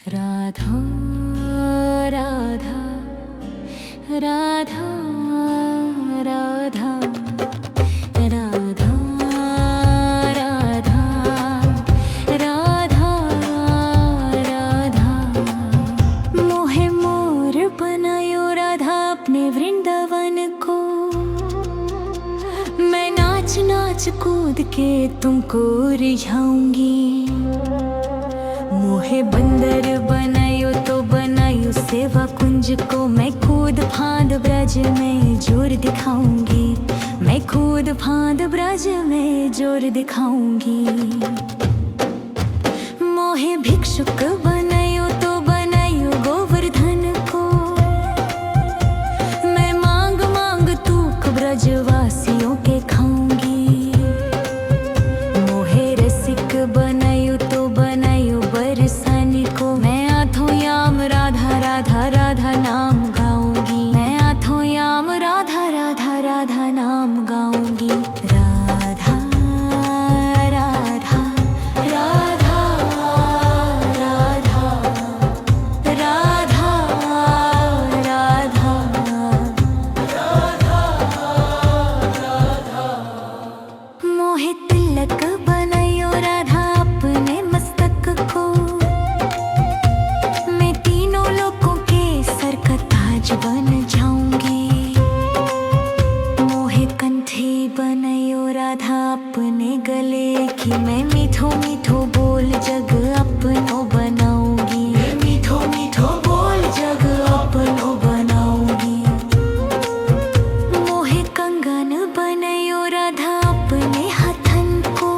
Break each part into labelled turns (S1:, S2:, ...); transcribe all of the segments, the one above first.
S1: राधा राधा राधा राधा राधा राधा राधा राधा मोहे मोर बनायो राधा अपने वृंदावन को। मैं नाच नाच कूद के तुमको रिझाऊंगी। मोहे बंदर बनायो तो बनायो सेवा कुंज को। मैं कूद फांद ब्रज में जोर दिखाऊंगी। मैं कूद फांद ब्रज में जोर दिखाऊंगी। मोहे भिक्षुक बनायो तो बनायो गोवर्धन को। मैं मांग मांग तूक ब्रजवासियों के खाऊंगी। मोहे रसिक बनायो तो बनायो बरसाने को। मैं आठों याम राधा राधा राधा नाम गाऊंगी। मैं आठों याम राधा राधा राधा नाम गाऊंगी। राधा राधा राधा राधा राधा राधा। मोहे तिलक बनायो राधा अपने मस्तक को। मैं तीनों लोगों के सर का ताज बन जाऊंगी। मोहे कंठी बनायो राधा अपने गले की। मैं मीठो मीठो बोल जग अपनो बनाऊंगी। मैं मीठो मीठो बोल जग अपनो बनाऊंगी। मोहे कंगन बनायो राधा अपने हाथन को।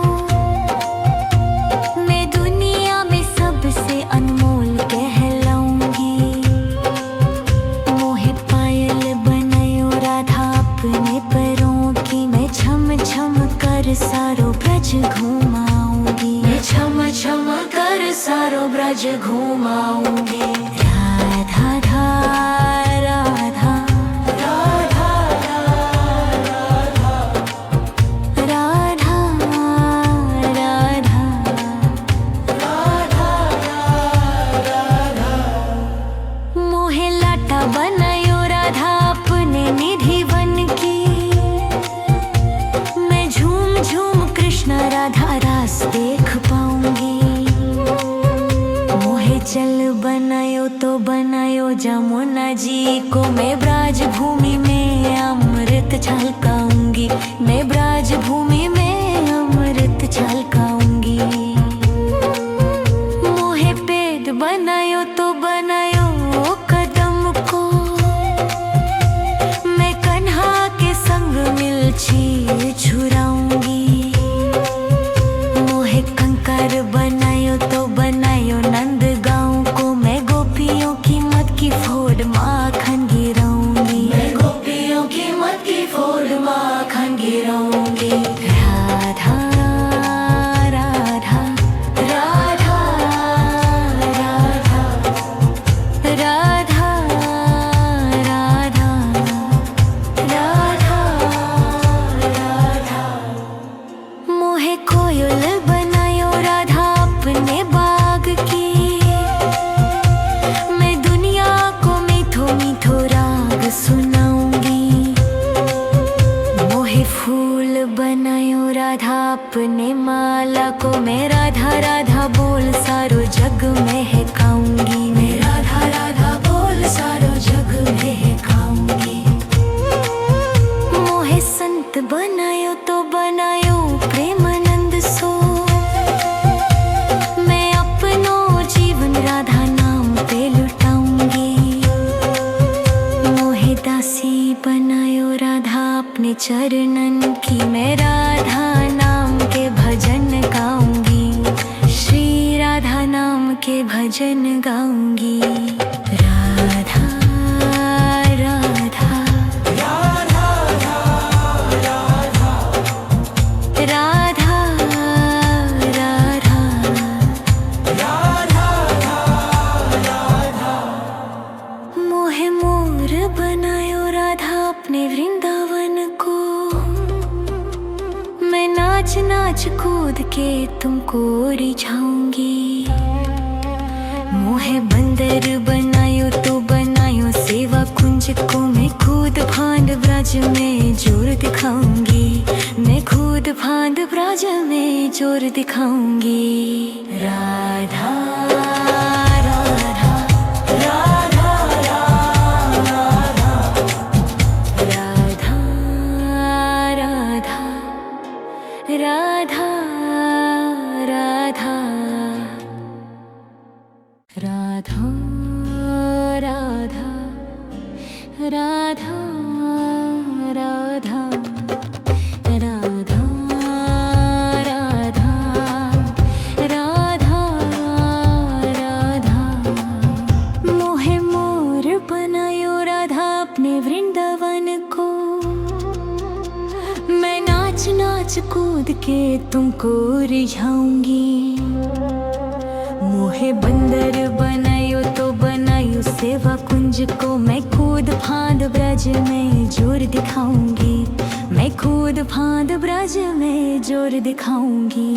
S1: मैं दुनिया में सबसे अनमोल कहलाऊंगी। मोहे पायल बनायो राधा अपने पैरों की। मैं छम छम कर सारो ब्रज घुमाऊंगी। मैं छम छम कर सारो ब्रज घुमाऊंगी। राधा राधा राधा राधा राधा राधा। मोहे लाटा बनायो राधा अपने निधि बन की। मैं झूम झूम कृष्ण राधा रास देख पाऊंगी। मोहे जल बनायो तो बनायो जमुना जी को। मैं ब्राज भूमि में अमृत छलकाऊंगी। मैं ब्राज भूमि में अमृत छलकाऊंगी। मोहे पेड़ बनायो तो बनायो कदम को। मैं कन्हा के संग मिलछी छुराऊंगी। मोहे कंकर बनायो तो बनायो नंद गाँव को। मैं गोपियों की मत की फोड़ माखन गिराऊंगी। मैं गोपियों की मत की फोड़ माखन गिराऊंगी। राधा राधा राधा राधा राधा राधा राधा। मोहे कोयल बनायो राधा अपने बाग की। मैं दुनिया को मीठो मीठो राग सुनाऊंगी। मोहे फूल बनायो राधा अपने माला को। मैं राधा राधा बोल सारो जग महकाऊंगी। मैं राधा राधा बोल सारो जग महकाऊंगी। मोहे संत बनायो तो बनायो प्रेमानंद सो। मैं अपनो जीवन राधा नाम पे लुटाऊंगी। मोहे दासी बनायो राधा अपने चरणन की। मैं राधा नाम के भजन गाऊंगी। श्री राधा नाम के भजन गाऊंगी। राधा राधा राधा राधा राधा। मोहे मोर बनायो राधा अपने वृंदावन को। मैं नाच नाच कूद के तुमको रिझाऊंगी। मोहे बंदर बनायो तो बनायो सेवा कुंज को मैं खुद फांद ब्रज में जोर दिखाऊंगी, मैं खुद फांद ब्रज में जोर दिखाऊंगी। राधा राधा राधा राधा राधा राधा राधा राधा राधा राधा राधा राधा राधा राधा राधा मोहे मोर बनायो राधा अपने वृंदावन को, मैं नाच नाच कूद के तुमको रिझाऊंगी। मोहे बंदर बनायो तो बनायो सेवा कुंज को, मैं खुद फांद ब्रज में जोर दिखाऊंगी, मैं खुद फांद ब्रज में जोर दिखाऊंगी।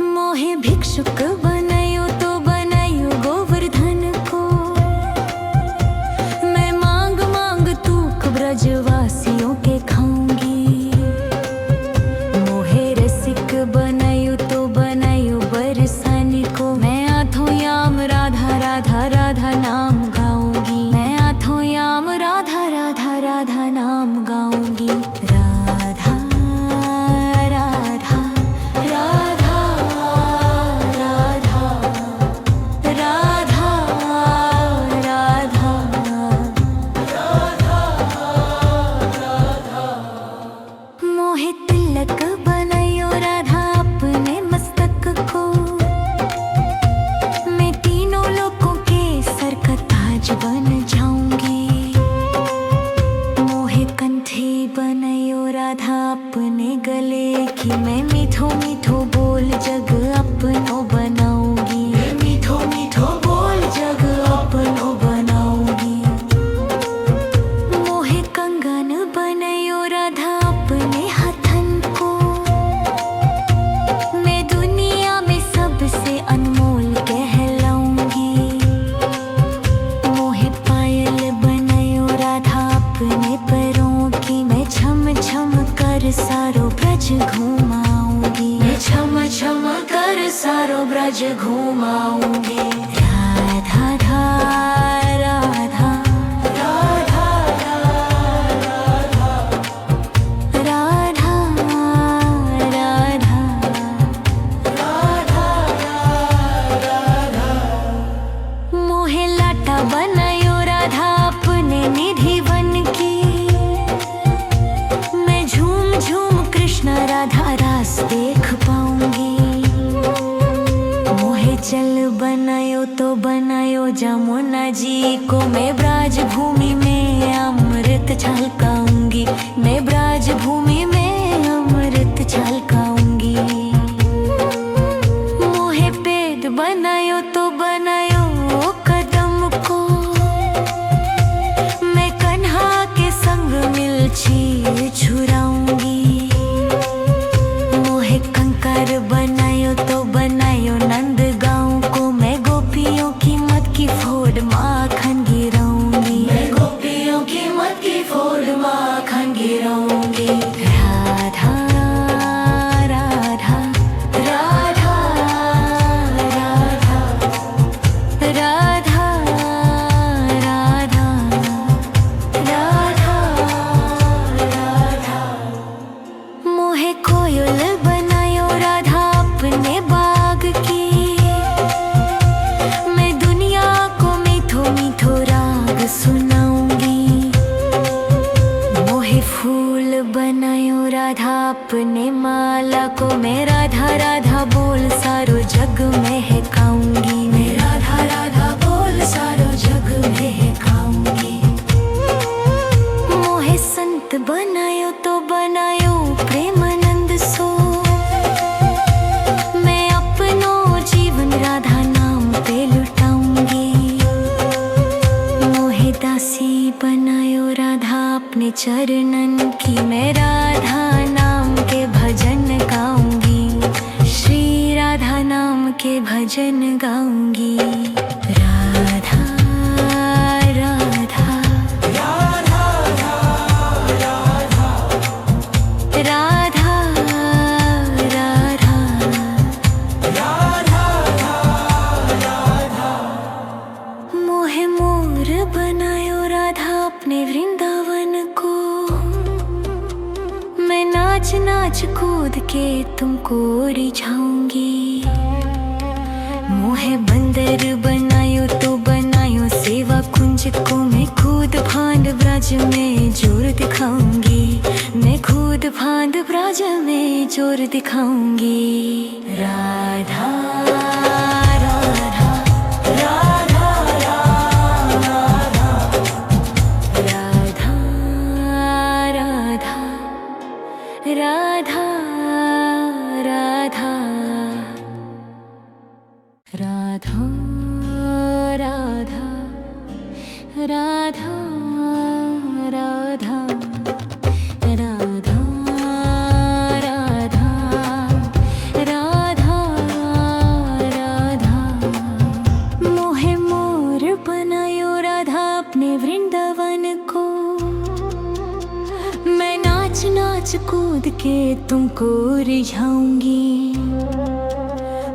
S1: मोहे भिक्षुक बनायो तो बनायो गोवर्धन को, मैं मांग मांग तूक ब्रजवासियों के खाऊंगी। मोहे रसिक बनायो तो बनायो बरसाने को, मैं आठों याम राधा राधा राधा नाम गाऊंगी, मैं आठों याम राधा राधा राधा नाम गाऊंगी। राधा राधा राधा राधा राधा राधा मोहे तिलक बनायो राधा अपने मस्तक को, मैं तीनों लोगों के सर का ताज बन जाऊंगी। मोहे कंठी बनायो राधा अपने गले की, मैं मीठो मीठो बोल जग अपनो बनाऊंगी, मैं मीठो मीठो बोल जग अपनो बनाऊंगी। मोहे कंगन बनायो राधा अपने हथन को, मैं दुनिया में सबसे अनमोल कहलाऊंगी। मोहे पायल बनायो राधा अपने पैरों की, मैं छम छम कर सारो ब्रज घुमाऊंगी, मैं छम छम कर सारो ब्रज घुमाऊंगी। राधा राधा राधा राधा राधा मोहे लाटा बनायो राधा अपने निधि बन की, मैं झूम झूम कृष्ण राधा रास देख पाऊंगी। मोहे चल बनायो तो बनायो जमुना जी को, मैं ब्राज भूमि में अमृत छलकाऊंगी, मैं ब्राज भूमि में अमृत छलकाऊंगी। मोहे पेड़ बनायो तो बनायो कदम को, मैं कन्हा के संग मिलछी छुराऊंगी। मोहे कंकर बनायो तो बनायो नंद गांव को, मैं गोपियों की मत की फोड़ माखन गिराऊंगी, मैं गोपियों की मत की फोड़ माखन गिराऊंगी। राधा राधा राधा राधा राधा राधा राधा मोहे कोयल बनायो राधा अपने बाग की, मैं दुनिया को मीठो मीठो राग सुनाऊंगी। मोहे फूल बनायो राधा अपने माला को, मैं राधा राधा बोल सारो जग में है गाऊंगी, मैं राधा राधा बोल सारो जग में है गाऊंगी। मोहे संत बनायो तो बनायो प्रेमानंद सो, मैं अपनो जीवन राधा नाम पे लुटाऊंगी। मोहे दासी बनायो राधा अपने चरणन की, मैं राधा नाम के भजन गाऊंगी, श्री राधा नाम के भजन गाऊंगी। राधा राधा राधा राधा राधा मोहे मोर बनायो राधा अपने वृंदावन को। मैं नाच नाच कूद के तुमको रिझाऊंगी। मोहे बंदर बनायो तो बनायो सेवा कुंज को। मैं खुद फांद ब्रज में जोर दिखाऊंगी। मैं खुद फांद ब्रज में जोर दिखाऊंगी। राधा राधा राधा राधा राधा राधा राधा राधा राधा राधा राधा राधा राधा मोहे मोर बनायो राधा अपने वृंदावन को। मैं नाच नाच कूद के तुमको रिझाऊंगी।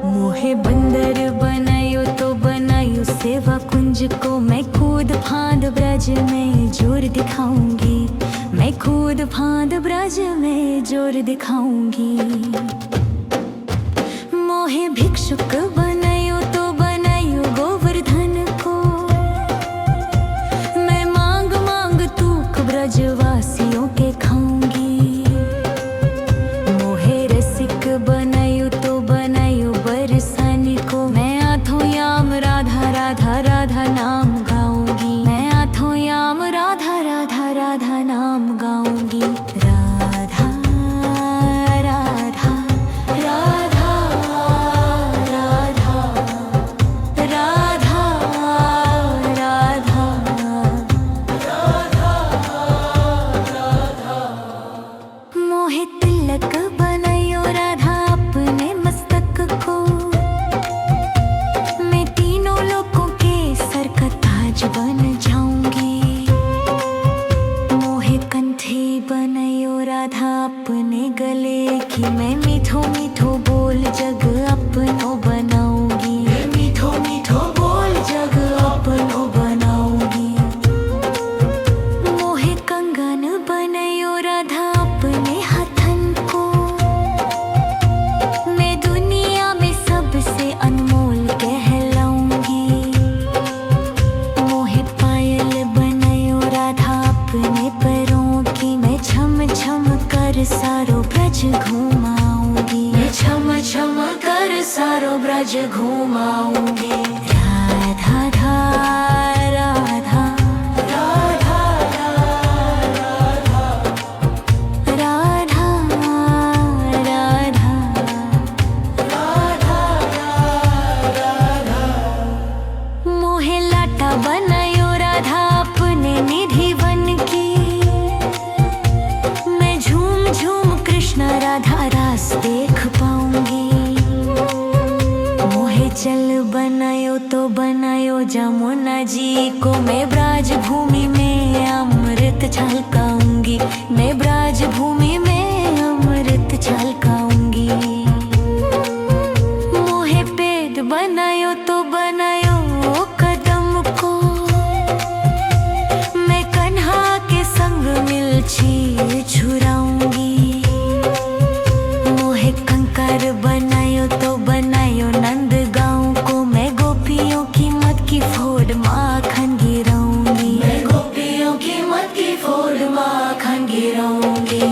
S1: मोहे बंदर बनायो तो बनायो सेवा कुंज को। मैं खुद फांद ब्रज में जोर दिखाऊंगी। मैं खुद फांद ब्रज में जोर दिखाऊंगी। मोहे भिक्षुक बनायो तो बनायो गोवर्धन को। मैं मांग मांग तूक ब्रजवासियों के खाऊंगी। मोहे रसिक बनायो तो बनायो बरसाने को। मैं आठों याम राधा राधा राधा नाम गाऊंगी। मैं आठों याम राधा राधा राधा नाम गाऊंगी। राधा राधा राधा राधा राधा राधा मोहे तिलक बनायो राधा अपने मस्तक को। मैं तीनों लोगों के सर का ताज बन जाऊंगी। मोहे कंठी बनायो राधा अपने गले की। मैं मीठो मीठो बोल जग अपनो बनाऊंगी। मैं मीठो मीठो बोल जग अपनो बनाऊंगी। मोहे कंगन बनायो राधा अपने हाथन को। मैं दुनिया में सबसे अनमोल कहलाऊंगी। मोहे पायल बनायो राधा अपने पैरों की। मैं छम छम कर सारो ब्रज घुमाऊंगी। मैं छम छम कर सारो ब्रज घुमाऊंगी। राधा राधा राधा राधा राधा मोहे लाटा बनायो राधा अपने निधि बन की। मैं झूम झूम कृष्ण राधा रास देख पाऊंगी। मोहे चल बनायो तो बनायो जमुना जी को। मैं ब्राज भूमि में अमृत छलकाऊंगी। मैं ब्राज भूमि में अमृत छलकाऊंगी। मोहे पेड़ बनायो तो बनायो कदम को। मैं कन्हा के संग मिलछी छुराऊंगी। मोहे कंकर बनायो तो बनायो नंद गाँव को। मैं गोपियों की मत की फोड़ माखन गिराऊंगी। मैं गोपियों की मत की फोड़ माखन गिराऊंगी।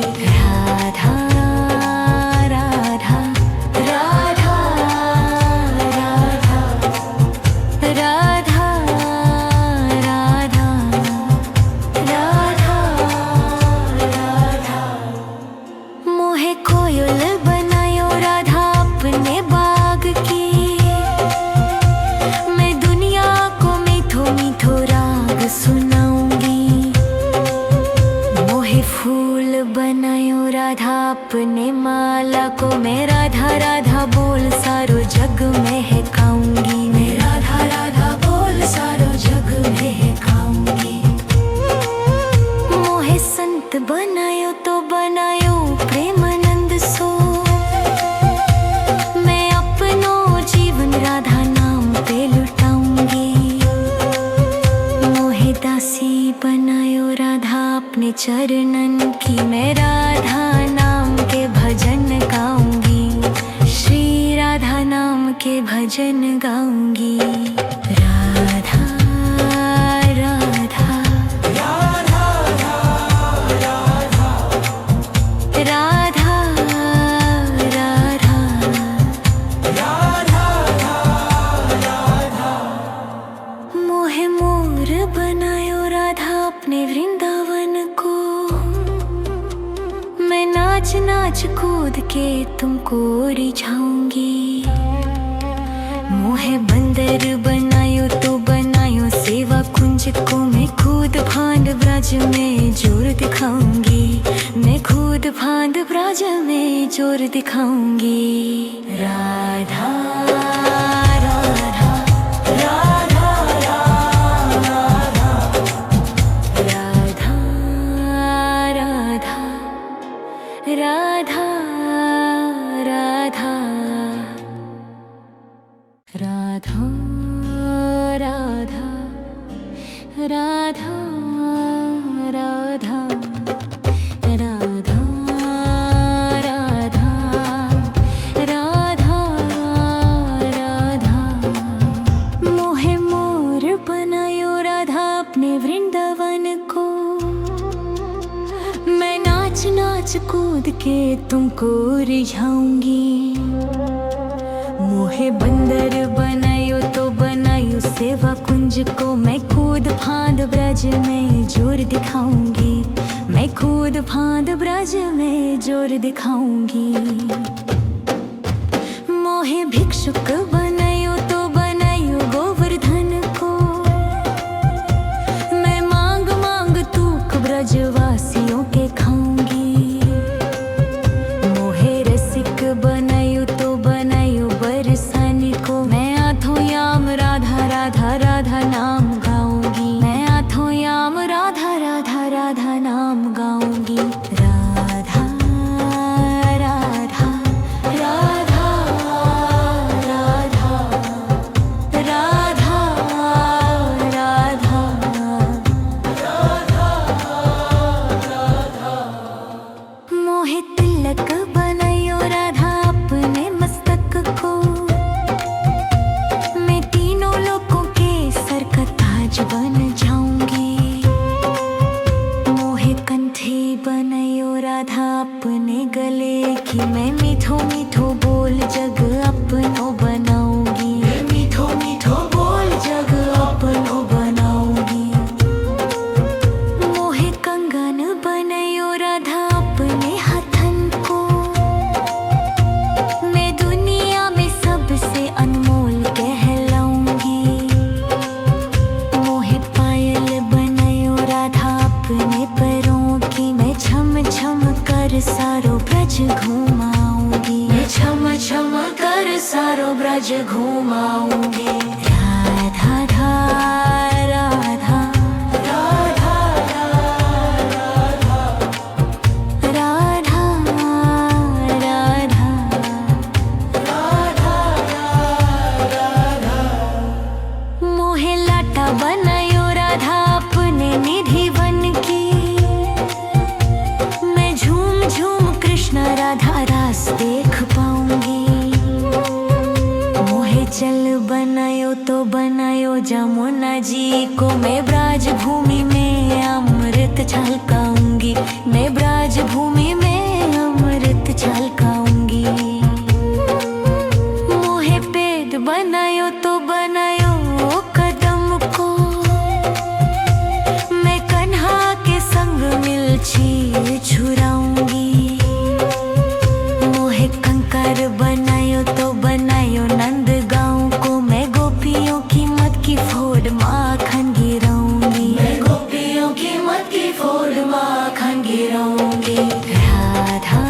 S1: चरणन की मैं राधा नाम के भजन गाऊंगी, श्री राधा नाम के भजन गाऊंगी। राधा राधा राधा राधा राधा मोहे मोर बनायो राधा अपने वृंदावन को। मैं नाच नाच कूद के तुमको रिझाऊंगी। मोहे बंदर बनायो तो बनायो सेवा कुंज को। मैं खुद फांद ब्रज में जोर दिखाऊंगी, मैं खुद फांद ब्रज में जोर दिखाऊंगी। राधा राधा राधा राधा राधा राधा राधा राधा राधा राधा राधा राधा राधा राधा राधा मोहे मोर बनायो राधा अपने वृंदावन को। मैं नाच नाच कूद के तुमको रिझाऊंगी। मोहे बंदर बनायो तो बनायो सेवा कुंज को। मैं खुद फांद ब्रज में जोर दिखाऊंगी, मैं खुद फांद ब्रज में जोर दिखाऊंगी। मोहे भिक्षुक बनायो तो बनायो गोवर्धन को। मैं मांग मांग तूक ब्रजवासियों के खाऊंगी। मोहे रसिक बनायो तो बनायो बरसाने को। मैं आठों याम राधा राधा राधा नाम गाऊंगी, मैं आठों याम राधा राधा राधा नाम गाऊंगी। राधा राधा राधा राधा राधा राधा मोहे तिलक बनायो राधा अपने मस्तक को। मैं तीनों लोगों के सर का ताज बन जाऊंगी। मोहे कंठी बनायो राधा अपने गले की। मैं मीठो मीठो बोल जग अपनो बनाऊंगी, मैं मीठो मीठो बोल जग अपनो बनाऊंगी। मोहे कंगन बनायो राधा अपने हाथन को। मैं दुनिया में सबसे अनमोल कहलाऊंगी। मोहे पायल बनायो राधा अपने पैरों की। मैं छम छम कर सारो ब्रज घुमाऊंगी, मैं छम छम कर सारो ब्रज घुमाऊंगी। राधा राधा राधा राधा राधा राधा मोहे लाटा बनायो राधा अपने निधि बन की। मैं झूम झूम कृष्ण राधा रास देख पाऊंगी। मोहे चल बनायो तो बनायो जमुना जी को। मैं ब्राज भूमि में अमृत छलकाऊंगी, मैं ब्राज भूमि में अमृत छलकाऊंगी। मोहे पेड़ बनायो तो बनायो कदम को। मैं कन्हा के संग मिलछी छुराऊंगी। मोहे कंकर बनायो तो बनायो नंद गाँव को। मैं गोपियों की मत की फोड़ माखन गिराऊंगी, मैं गोपियों की मत की फोड़ माखन गिराऊंगी। राधा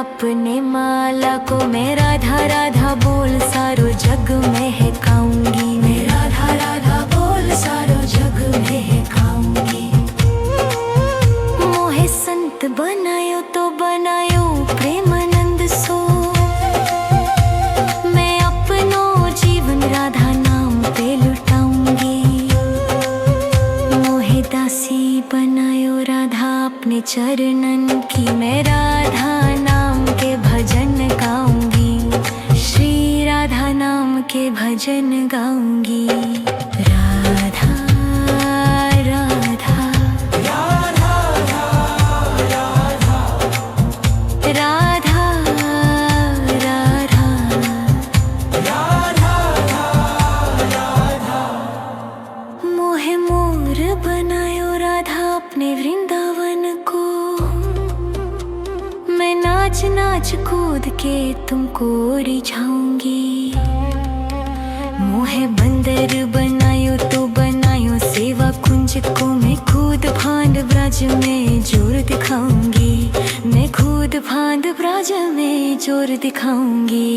S1: अपने माला को मैं राधा राधा बोल सारो जग में है गाऊंगी। मैं राधा राधा बोल सारो जग में है गाऊंगी। मोहे संत बनायो तो बनायो प्रेमानंद सो, मैं अपनो जीवन राधा नाम पे लुटाऊंगी। मोहे दासी बनायो राधा अपने चरणन की, मैं राधा नाम के भजन गाऊंगी। श्री राधा नाम के भजन गाऊंगी। राधा राधा राधा राधा राधा। मोहे मोर बनायो राधा अपने वृंदावन को, मैं नाच नाच कूद के तुमको रिझाऊंगी। मोहे बंदर बनायो तो बनायो सेवा कुंज को, मैं कूद फांद ब्रज में जोर दिखाऊंगी। मैं कूद फांद ब्रज में जोर दिखाऊंगी।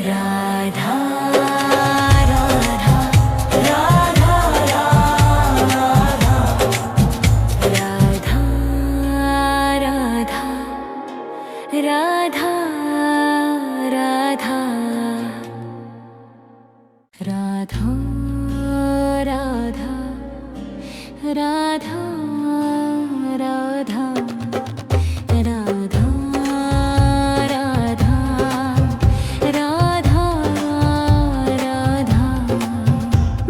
S1: राधा राधा राधा राधा राधा राधा राधा राधा राधा राधा राधा राधा राधा राधा।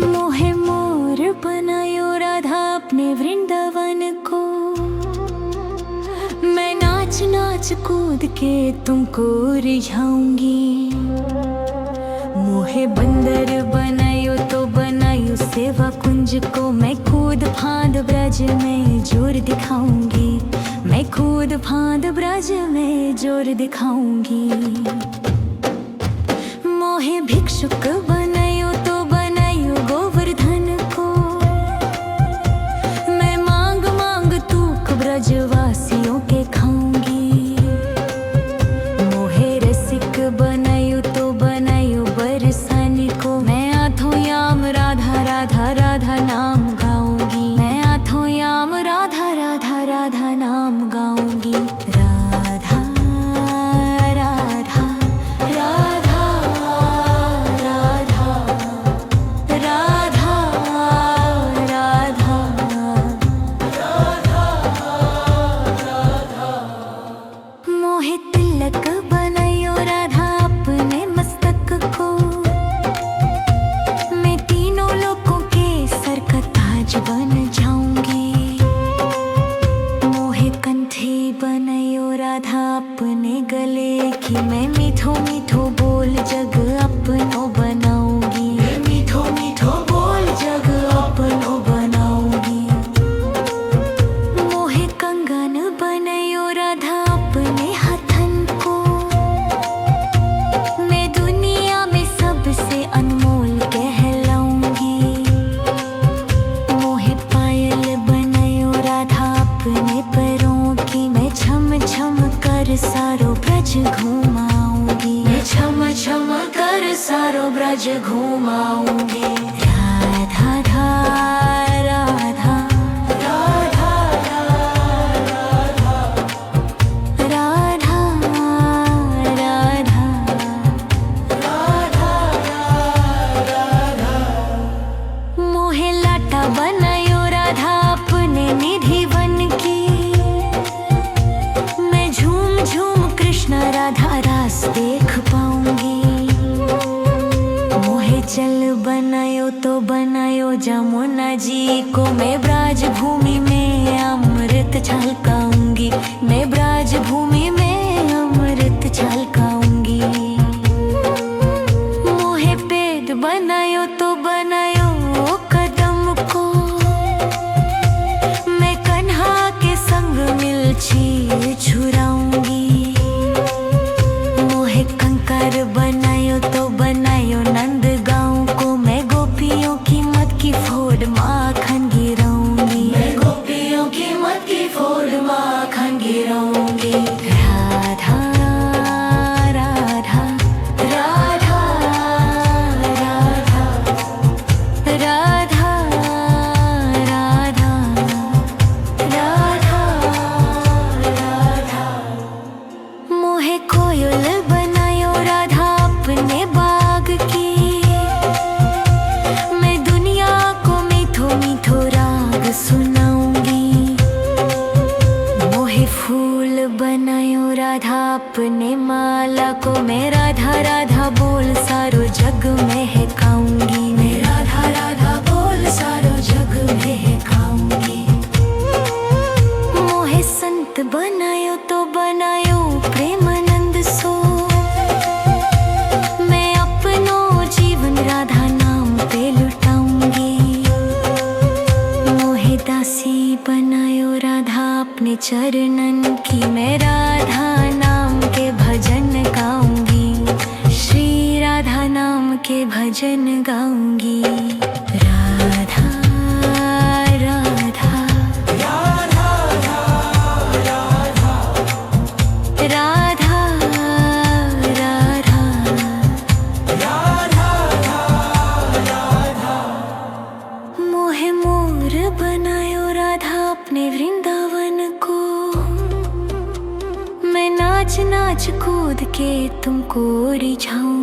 S1: मोहे मोर बनायो राधा अपने वृंदावन को, मैं नाच नाच कूद के तुमको रिझाऊंगी। मोहे बंदर बनायो तो बनायो सेवा कुंज को, मैं कूद फांद ब्रज में जोर दिखाऊंगी। मैं कूद फांद ब्रज में जोर दिखाऊंगी। मोहे भिक्षुक बनायो तो बनायो गोवर्धन को, मैं मांग मांग तूक ब्रजवासियों के खाऊंगी। मोहे रसिक बनायो तो बनायो बरसाने को, मैं आठों याम राधा राधा राधा नाम गाऊंगी। मैं आठों याम राधा राधा राधा नाम गाऊंगी। राधा राधा राधा राधा राधा राधा। मोहे तिलक बनायो राधा अपने मस्तक को, मैं तीनों लोगों के सर का ताज बन जाऊंगी। मोहे कंठी बनायो राधा अपने गले की, मैं मीठो मीठो बोल जग अपनो बनाऊंगी। मैं मीठो मीठो बोल जग अपनो बनाऊंगी। मोहे कंगन बनायो राधा अपने हाथन को, मैं दुनिया में सबसे अनमोल कहलाऊंगी। मोहे पायल बनायो राधा अपने पैरों की, मैं छम छम कर सारो ब्रज घुमाऊंगी। मैं छम छम कर सारो ब्रज घुमाऊंगी। राधा राधा राधा राधा राधा राधा। मोहे लाटा बनायो राधा अपने निधि बन की, मैं झूम झूम कृष्ण राधा रास देख पाऊंगी। मोहे चल बनायो तो बनायो जमुना जी को, मैं ब्राज भूमि में अमृत छलकाऊंगी। मैं ब्राज भूमि में अमृत छलकाऊंगी। मोहे पेट बनायो तो बनायो कदम को, मैं कन्हा के संग मिलछी छुराऊंगी। मोहे कंकर बनायो तो बनायो नंद गांव को, मैं गोपियों की मत की फोड़ माखन गिराऊंगी। मैं गोपियों की मत की फोड़ माखन गिराऊंगी। राधा गाऊंगी। राधा राधा राधा राधा मोहे मोर बनायो राधा अपने वृंदावन को। मैं नाच नाच कूद के तुमको रिझाऊं।